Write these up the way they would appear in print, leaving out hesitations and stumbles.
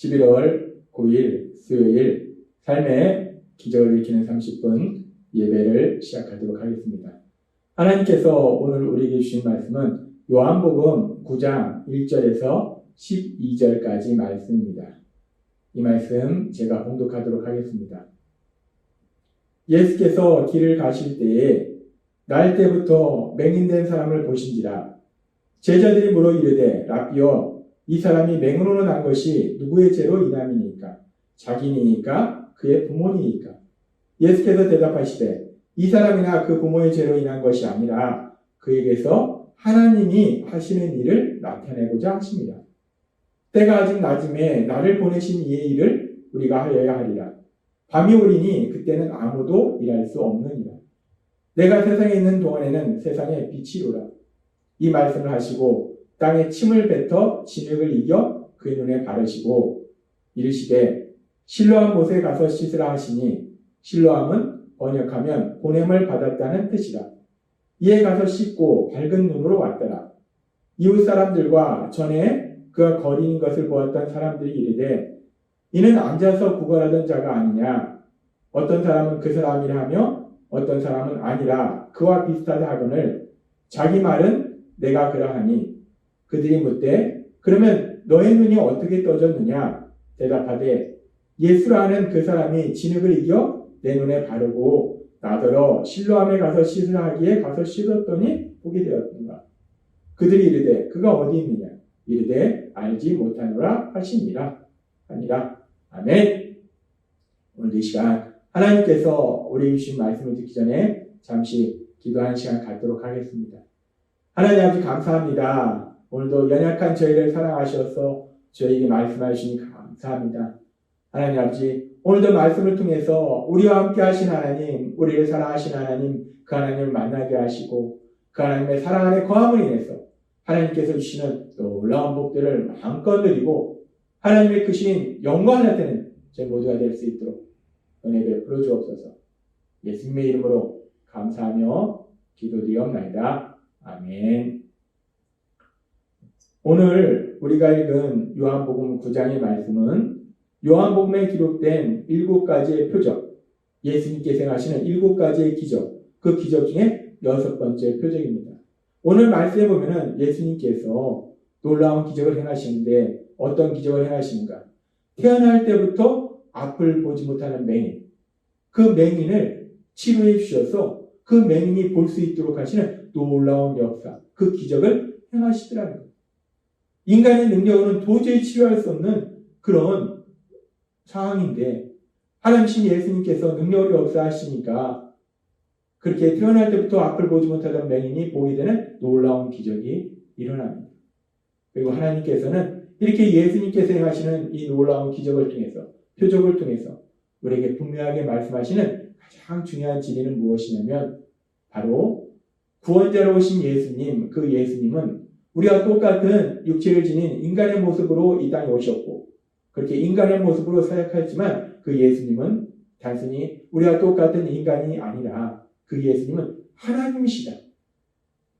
11월 9일 수요일 삶의 기적을 일으키는 30분 예배를 시작하도록 하겠습니다. 하나님께서 오늘 우리에게 주신 말씀은 요한복음 9장 1절에서 12절까지 말씀입니다. 이 말씀 제가 봉독하도록 하겠습니다. 예수께서 길을 가실 때에 날 때부터 맹인된 사람을 보신지라. 제자들이 물어 이르되 라삐여, 이 사람이 맹인으로 난 것이 누구의 죄로 인함이니까? 자기니까 그의 부모니까? 예수께서 대답하시되 이 사람이나 그 부모의 죄로 인한 것이 아니라 그에게서 하나님이 하시는 일을 나타내고자 하십니다. 때가 아직 낮음에 나를 보내신 이의 일을 우리가 하여야 하리라. 밤이 오리니 그때는 아무도 일할 수 없느니라. 내가 세상에 있는 동안에는 세상의 빛이로라. 이 말씀을 하시고 땅에 침을 뱉어 진흙을 이겨 그의 눈에 바르시고 이르시되 실로암 못에 가서 씻으라 하시니, 실로암은 번역하면 보냄을 받았다는 뜻이라. 이에 가서 씻고 밝은 눈으로 왔더라. 이웃 사람들과 전에 그가 거리는 것을 보았던 사람들이 이르되 이는 앉아서 구걸하던 자가 아니냐? 어떤 사람은 그 사람이라 하며 어떤 사람은 아니라 그와 비슷하다 하거늘 자기 말은 내가 그러하니. 그들이 묻되 그러면 너의 눈이 어떻게 떠졌느냐? 대답하되 예수라는 그 사람이 진흙을 이겨 내 눈에 바르고 나더러 실로암에 가서 씻으라 하기에 가서 씻었더니 보게 되었던가. 그들이 이르되 그가 어디 있느냐? 이르되 알지 못하노라 하시니라. 아니라. 아멘. 오늘 이 시간 하나님께서 우리 주신 말씀을 듣기 전에 잠시 기도하는 시간 갖도록 하겠습니다. 하나님 아버지 감사합니다. 오늘도 연약한 저희를 사랑하셔서 저희에게 말씀하시니 감사합니다. 하나님 아버지, 오늘도 말씀을 통해서 우리와 함께 하신 하나님, 우리를 사랑하신 하나님, 그 하나님을 만나게 하시고 그 하나님의 사랑 안에 거함을 인해서 하나님께서 주시는 놀라운 복들을 마음껏 누리고 하나님의 크신 영광을 나타내는 저희 모두가 될 수 있도록 은혜 베풀어 주옵소서. 예수님의 이름으로 감사하며 기도드리옵나이다. 아멘. 오늘 우리가 읽은 요한복음 9장의 말씀은 요한복음에 기록된 7가지의 표적, 예수님께서 행하시는 7가지의 기적, 그 기적 중에 6번째 표적입니다. 오늘 말씀에 보면은 예수님께서 놀라운 기적을 행하시는데 어떤 기적을 행하시는가? 태어날 때부터 앞을 보지 못하는 맹인, 그 맹인을 치료해 주셔서 그 맹인이 볼 수 있도록 하시는 놀라운 역사, 그 기적을 행하시더라는 거예요. 인간의 능력으로는 도저히 치료할 수 없는 그런 상황인데 하나님 예수님께서 능력을 역사하시니까 그렇게 태어날 때부터 앞을 보지 못하던 맹인이 보게 되는 놀라운 기적이 일어납니다. 그리고 하나님께서는 이렇게 예수님께서 행하시는 이 놀라운 기적을 통해서, 표적을 통해서 우리에게 분명하게 말씀하시는 가장 중요한 진리는 무엇이냐면 바로 구원자로 오신 예수님, 그 예수님은 우리와 똑같은 육체를 지닌 인간의 모습으로 이 땅에 오셨고 그렇게 인간의 모습으로 사역하였지만 그 예수님은 단순히 우리와 똑같은 인간이 아니라 그 예수님은 하나님이시다.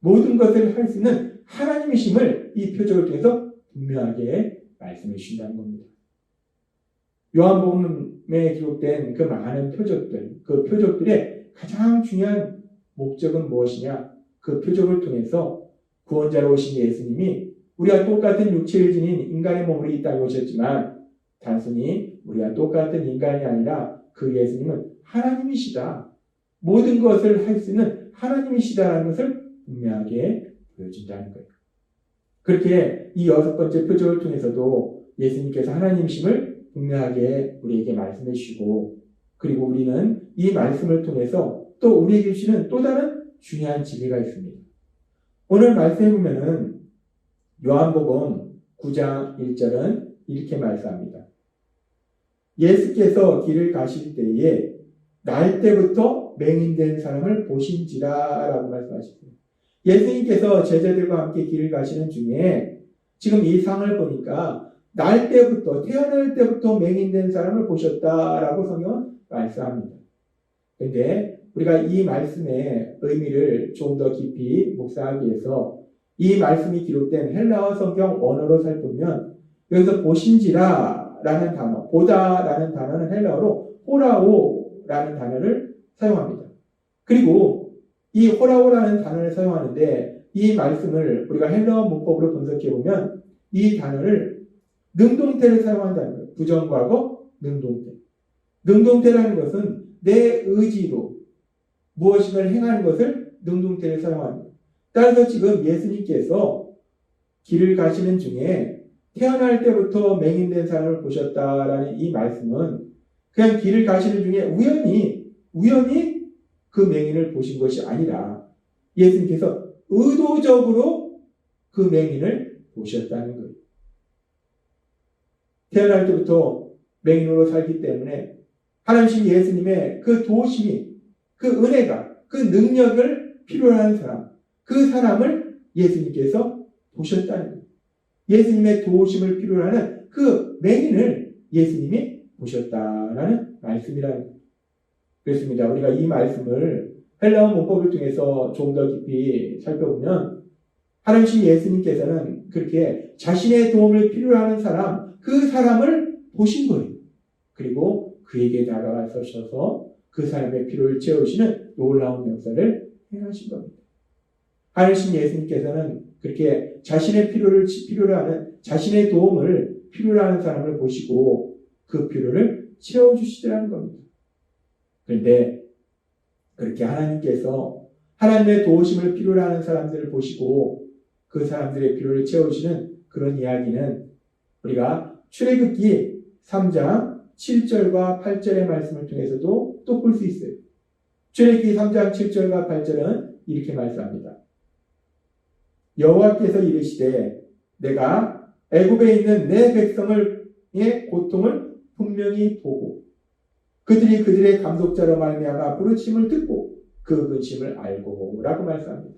모든 것을 할 수 있는 하나님이심을 이 표적을 통해서 분명하게 말씀해 주신다는 겁니다. 요한복음에 기록된 그 많은 표적들, 그 표적들의 가장 중요한 목적은 무엇이냐? 그 표적을 통해서 구원자로 오신 예수님이 우리와 똑같은 육체를 지닌 인간의 몸으로 이 땅에 오셨지만 단순히 우리와 똑같은 인간이 아니라 그 예수님은 하나님이시다. 모든 것을 할 수 있는 하나님이시다라는 것을 분명하게 보여준다는 거예요. 그렇게 이 6번째 표적을 통해서도 예수님께서 하나님이심을 분명하게 우리에게 말씀해 주시고 그리고 우리는 이 말씀을 통해서 또 우리에게 주시는 또 다른 중요한 진리가 있습니다. 오늘 말씀해 보면은 요한복음 9장 1절은 이렇게 말씀합니다. 예수께서 길을 가실 때에 날 때부터 맹인된 사람을 보신지라 라고 말씀하셨습니다. 예수님께서 제자들과 함께 길을 가시는 중에 지금 이 상을 보니까 날 때부터, 태어날 때부터 맹인된 사람을 보셨다라고 성경은 말씀합니다. 그런데 우리가 이 말씀의 의미를 좀 더 깊이 묵상하기 위해서 이 말씀이 기록된 헬라어 성경 원어로 살펴보면 여기서 보신지라 보다라는 단어, 보다라는 단어는 헬라어로 호라오라는 단어를 사용합니다. 그리고 이 호라오라는 단어를 사용하는데 이 말씀을 우리가 헬라어 문법으로 분석해 보면 이 단어를 능동태를 사용한다는 거예요. 부정과거 능동태. 능동태라는 것은 내 의지로 무엇인가를 행하는 것을 능동태를 사용합니다. 따라서 지금 예수님께서 길을 가시는 중에 태어날 때부터 맹인된 사람을 보셨다라는 이 말씀은 그냥 길을 가시는 중에 우연히 그 맹인을 보신 것이 아니라 예수님께서 의도적으로 그 맹인을 보셨다는 거예요. 태어날 때부터 맹인으로 살기 때문에 하나님 예수님의 그 도우심이, 그 은혜가, 그 능력을 필요로 하는 사람, 그 사람을 예수님께서 보셨다는 거예요. 예수님의 도우심을 필요로 하는 그 맹인을 예수님이 보셨다라는 말씀이라는 거예요. 그렇습니다. 우리가 이 말씀을 헬라어 문법을 통해서 좀 더 깊이 살펴보면 하나님 예수님께서는 그렇게 자신의 도움을 필요로 하는 사람, 그 사람을 보신 거예요. 그리고 그에게 다가가셔서 그 사람의 필요를 채우시는 놀라운 역사를 행하신 겁니다. 하나님 예수님께서는 그렇게 자신의 필요로 하는, 자신의 도움을 필요로 하는 사람을 보시고 그 필요를 채워주시더라는 겁니다. 그런데 그렇게 하나님께서 하나님의 도우심을 필요로 하는 사람들을 보시고 그 사람들의 필요를 채우시는 그런 이야기는 우리가 출애굽기 3장 7절과 8절의 말씀을 통해서도 또 볼 수 있어요. 출애굽기 3장 7절과 8절은 이렇게 말씀합니다. 여호와께서 이르시되 내가 애굽에 있는 내 백성의 고통을 분명히 보고 그들이 그들의 감독자로 말미암아 부르심을 듣고 그 근심을 알고 라고 말씀합니다.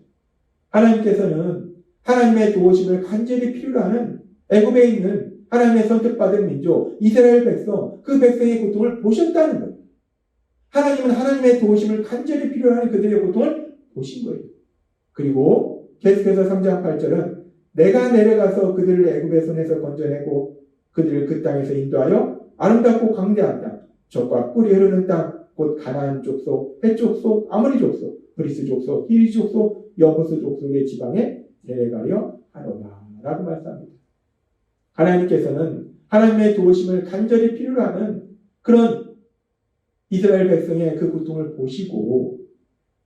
하나님께서는 하나님의 도우심을 간절히 필요로 하는 애굽에 있는 하나님의 선택받은 민족 이스라엘 백성, 그 백성의 고통을 보셨다는 거예요. 하나님은 하나님의 도우심을 간절히 필요로 하는 그들의 고통을 보신 거예요. 그리고 계속해서 3장 8절은 내가 내려가서 그들을 애굽의 손에서 건져내고 그들을 그 땅에서 인도하여 아름답고 광대한 땅, 젖과 꿀이 흐르는 땅, 곧 가나안 족속, 헷 족속, 아모리 족속, 브리스 족속, 히리 족속, 여부스 족속의 지방에 데려가려 하노라 라고 말씀합니다. 하나님께서는 하나님의 도우심을 간절히 필요로 하는 그런 이스라엘 백성의 그 고통을 보시고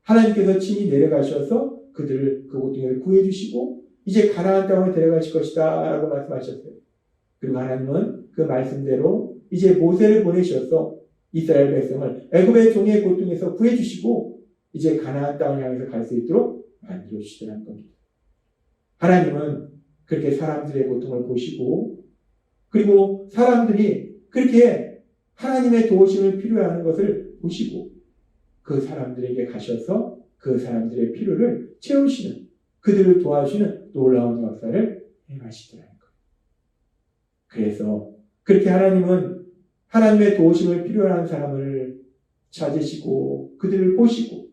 하나님께서 친히 내려가셔서 그들을 그 고통에서 구해주시고 이제 가나안 땅으로 데려가실 것이다 라고 말씀하셨어요. 그리고 하나님은 그 말씀대로 이제 모세를 보내셔서 이스라엘 백성을 애굽의 종의 고통에서 구해주시고 이제 가나안 땅을 향해서 갈 수 있도록 만들어주시더라는 겁니다. 하나님은 그렇게 사람들의 고통을 보시고 그리고 사람들이 그렇게 하나님의 도우심을 필요하는 것을 보시고 그 사람들에게 가셔서 그 사람들의 필요를 채우시는, 그들을 도와주시는 놀라운 역사를 행하시더라는 거예요. 그래서 그렇게 하나님은 하나님의 도우심을 필요로 하는 사람을 찾으시고 그들을 보시고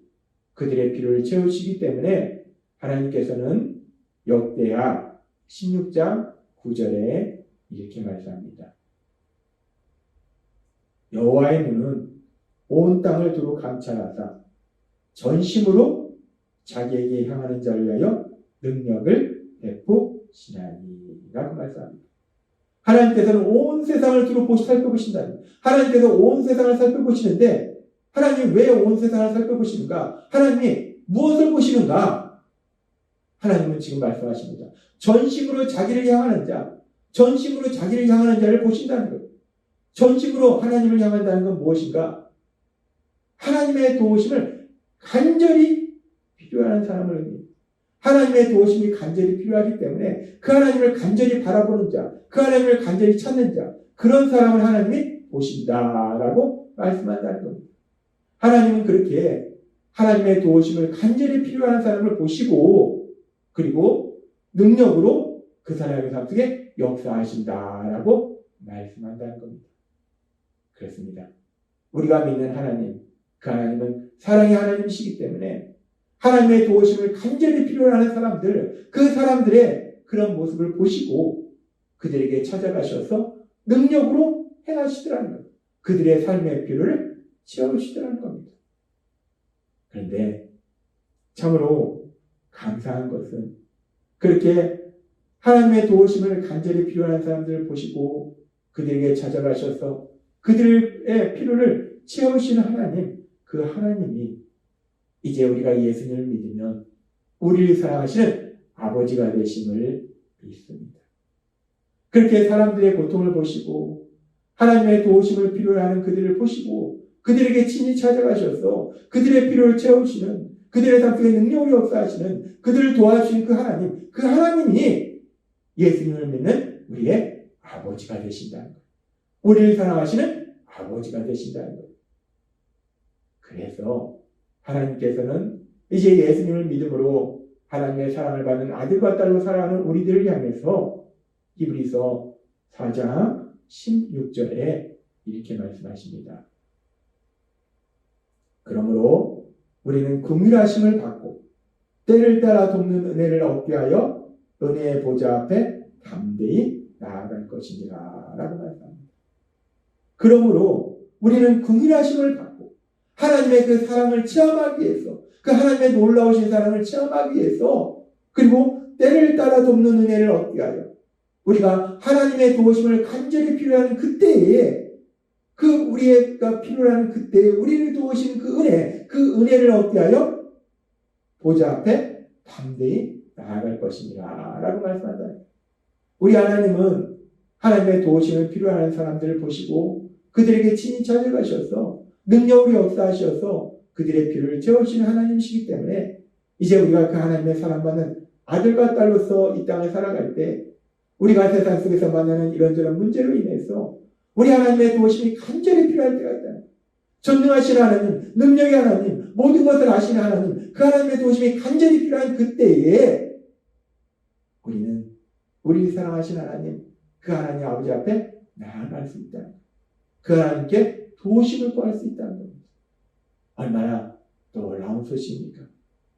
그들의 필요를 채우시기 때문에 하나님께서는 역대하 16장 9절에 이렇게 말씀합니다. 여호와의 눈은 온 땅을 두루 감찰하사 전심으로 자기에게 향하는 자를 위하여 능력을 베푸시나니 라고 말씀합니다. 하나님께서는 온 세상을 두루 살펴보신다. 하나님께서 온 세상을 살펴보시는데 하나님이 왜 온 세상을 살펴보시는가? 하나님이 무엇을 보시는가? 하나님은 지금 말씀하십니다. 전심으로 자기를 향하는 자, 전심으로 자기를 향하는 자를 보신다는 것. 전심으로 하나님을 향한다는 건 무엇인가? 하나님의 도우심을 간절히 필요한 사람을 의미합니다. 하나님의 도우심이 간절히 필요하기 때문에 그 하나님을 간절히 바라보는 자, 그 하나님을 간절히 찾는 자, 그런 사람을 하나님이 보신다라고 말씀한다는 겁니다. 하나님은 그렇게 하나님의 도우심을 간절히 필요한 사람을 보시고 그리고 능력으로 그 사람의 삶 속에 역사하신다라고 말씀한다는 겁니다. 그렇습니다. 우리가 믿는 하나님, 그 하나님은 사랑의 하나님이시기 때문에 하나님의 도우심을 간절히 필요로 하는 사람들, 그 사람들의 그런 모습을 보시고 그들에게 찾아가셔서 능력으로 행하시더라는 겁니다. 그들의 삶의 필요를 채우시더라는 겁니다. 그런데 참으로 감사한 것은 그렇게 하나님의 도우심을 간절히 필요한 사람들을 보시고 그들에게 찾아가셔서 그들의 필요를 채우시는 하나님, 그 하나님이 이제 우리가 예수님을 믿으면 우리를 사랑하시는 아버지가 되심을 믿습니다. 그렇게 사람들의 고통을 보시고 하나님의 도우심을 필요로 하는 그들을 보시고 그들에게 친히 찾아가셔서 그들의 필요를 채우시는, 그들의 삶 속에 능력을 역사하시는, 그들을 도와주시는 그 하나님이 예수님을 믿는 우리의 아버지가 되신다는 거예요. 우리를 사랑하시는 아버지가 되신다는 거예요. 그래서 하나님께서는 이제 예수님을 믿음으로 하나님의 사랑을 받는 아들과 딸로 살아가는 우리들을 향해서 히브리서 4장 16절에 이렇게 말씀하십니다. 그러므로 우리는 긍휼하심을 받고 때를 따라 돕는 은혜를 얻게 하여 은혜의 보좌 앞에 담대히 나아갈 것이니라 라고 말합니다. 그러므로 우리는 긍휼하심을 받고 하나님의 그 사랑을 체험하기 위해서, 그 하나님의 놀라우신 사랑을 체험하기 위해서, 그리고 때를 따라 돕는 은혜를 얻게 하여 우리가 하나님의 도우심을 간절히 필요한 그때에, 그 우리가 필요한 그때에 우리를 도우신 그 은혜를 얻게 하여 보좌 앞에 담대히 나아갈 것이니라 라고 말씀한다. 우리 하나님은 하나님의 도우심을 필요한 사람들을 보시고 그들에게 친히 찾아가셔서 능력으로 역사하셔서 그들의 필요를 채우시는 하나님이시기 때문에 이제 우리가 그 하나님의 사랑받는 아들과 딸로서 이 땅을 살아갈 때 우리가 세상 속에서 만나는 이런저런 문제로 인해서 우리 하나님의 도우심이 간절히 필요할 때가 있다. 전능하신 하나님, 능력의 하나님, 모든 것을 아시는 하나님, 그 하나님의 도우심이 간절히 필요한 그때에 우리는 우리를 사랑하신 하나님, 그 하나님 아버지 앞에 나아갈 수 있다. 그 하나님께 도우심을 구할 수 있다는 겁니다. 얼마나 놀라운 소식입니까?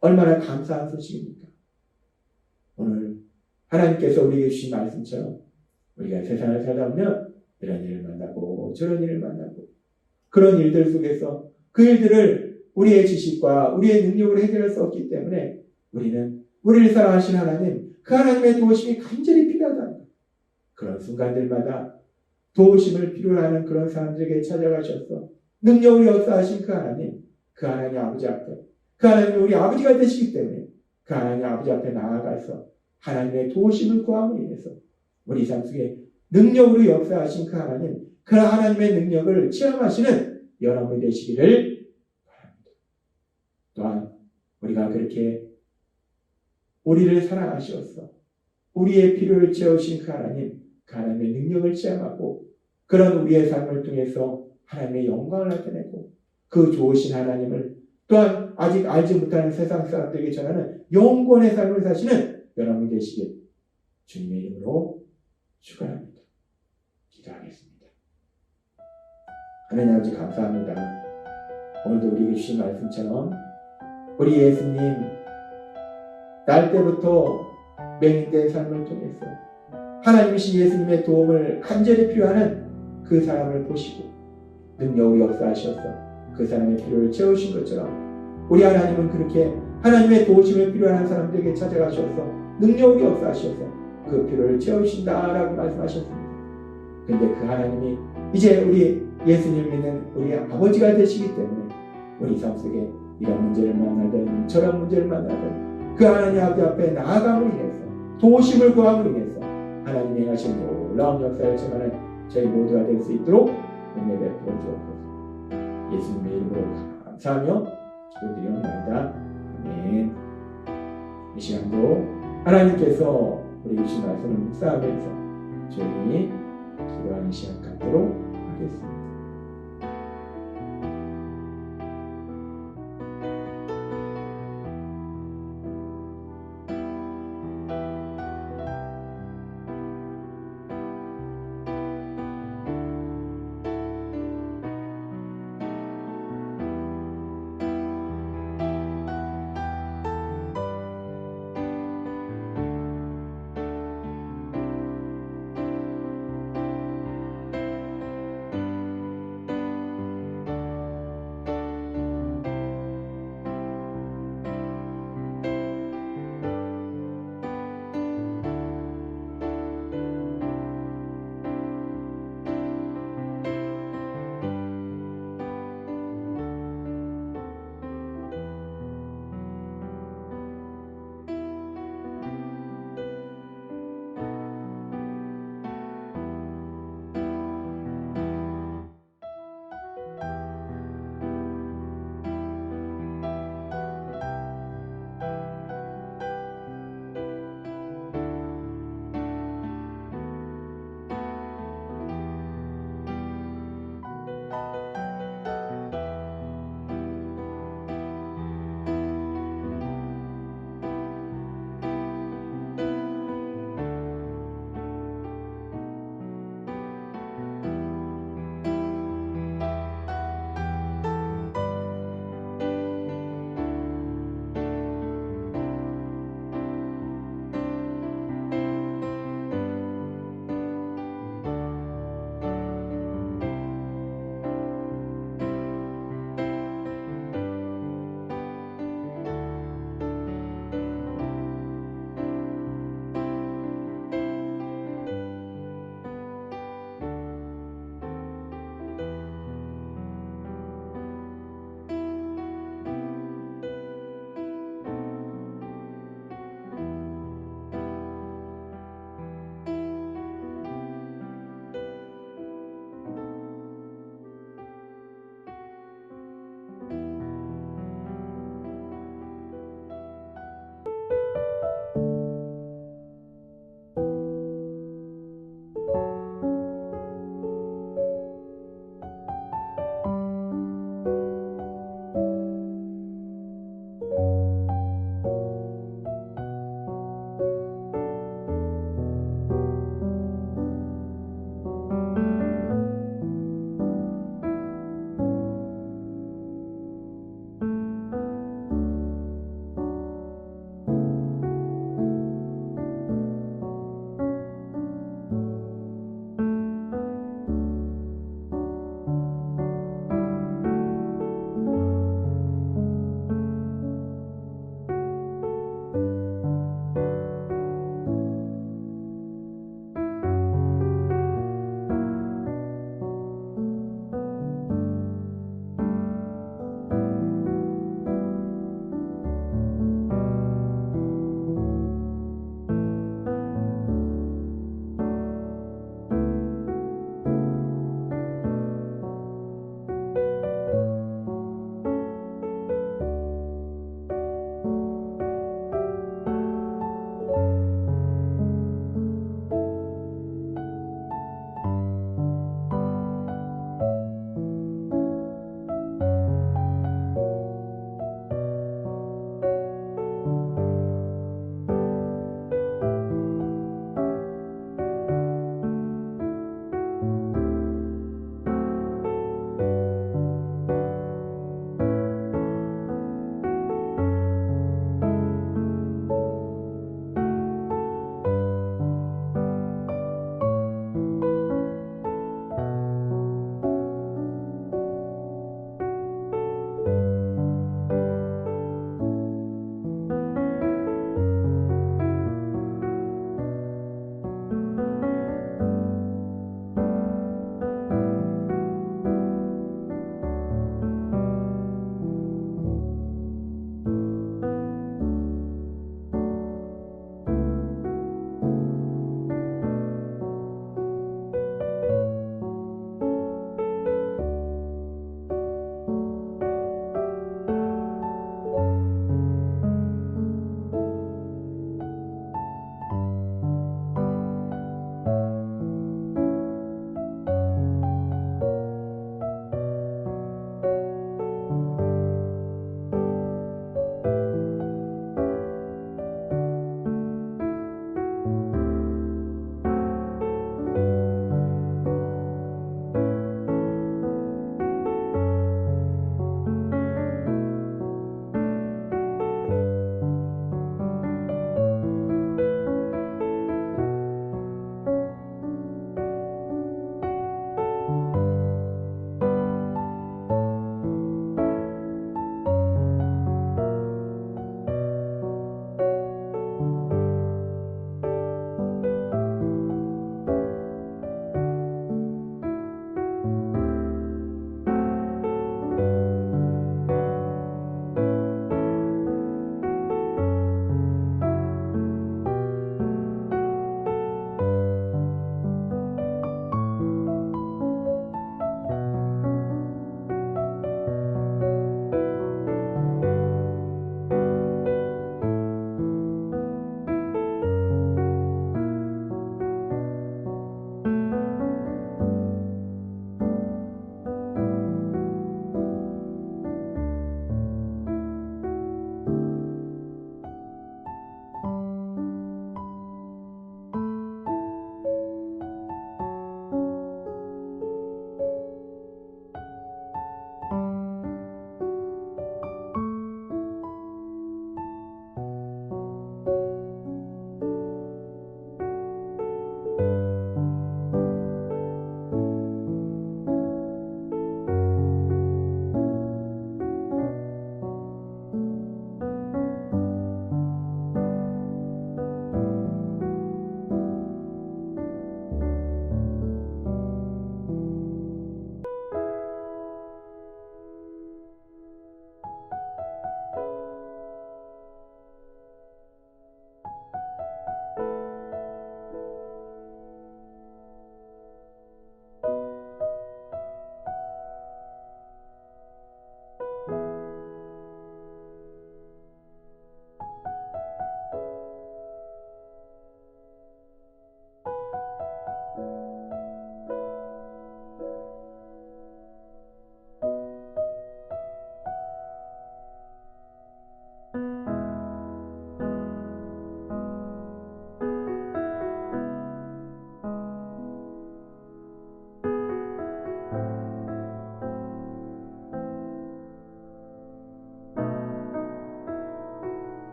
얼마나 감사한 소식입니까? 오늘 하나님께서 우리에게 주신 말씀처럼 우리가 세상을 살다 보면 이런 일을 만나고 저런 일을 만나고 그런 일들 속에서 그 일들을 우리의 지식과 우리의 능력으로 해결할 수 없기 때문에 우리는 우리를 사랑하신 하나님, 그 하나님의 도우심이 간절히 필요하다는 것. 그런 순간들마다 도우심을 필요로 하는 그런 사람들에게 찾아가셔서 능력을 역사하신 그 하나님 아버지 앞에, 그 하나님이 우리 아버지가 되시기 때문에 그 하나님 아버지 앞에 나아가서 하나님의 도우심을 구함으로 인해서 우리 삶 속에 능력으로 역사하신 그 하나님의 능력을 체험하시는 여러분이 되시기를 바랍니다. 또한 우리가 그렇게 우리를 사랑하셔서 우리의 필요를 채우신 그 하나님의 능력을 체험하고 그런 우리의 삶을 통해서 하나님의 영광을 나타내고 그 좋으신 하나님을 또한 아직 알지 못하는 세상 사람들에게 전하는 영원의 삶을 사시는 여러분이 되시길 주님의 이름으로 축원합니다. 기도하겠습니다. 하나님 아버지 감사합니다. 오늘도 우리에게 주신 말씀처럼 우리 예수님 날 때부터 맹인된 삶을 통해서 하나님이신 예수님의 도움을 간절히 필요하는 그 사람을 보시고 능력으로 역사하셔서 그 사람의 필요를 채우신 것처럼 우리 하나님은 그렇게 하나님의 도우심을 필요한 사람들에게 찾아가셔서 능력으로 역사하셔서 그 필요를 채우신다라고 말씀하셨습니다. 그런데 그 하나님이 이제 우리 예수님을 믿는 우리 아버지가 되시기 때문에 우리 삶 속에 이런 문제를 만나든 저런 문제를 만나든 그 하나님 아버지 앞에 나아감으로 인해서 도우심을 구함으로 인해서 하나님이 행하신 놀라운 역사를 청하는 저희 모두가 될 수 있도록 은혜 베풀어 주옵소서. 예수님의 이름으로 감사하며 기도드리옵나이다. 아멘. 이 시간도 하나님께서 우리 주신 말씀을 묵상하면서 조용히 기도하는 시간 갖도록 하겠습니다.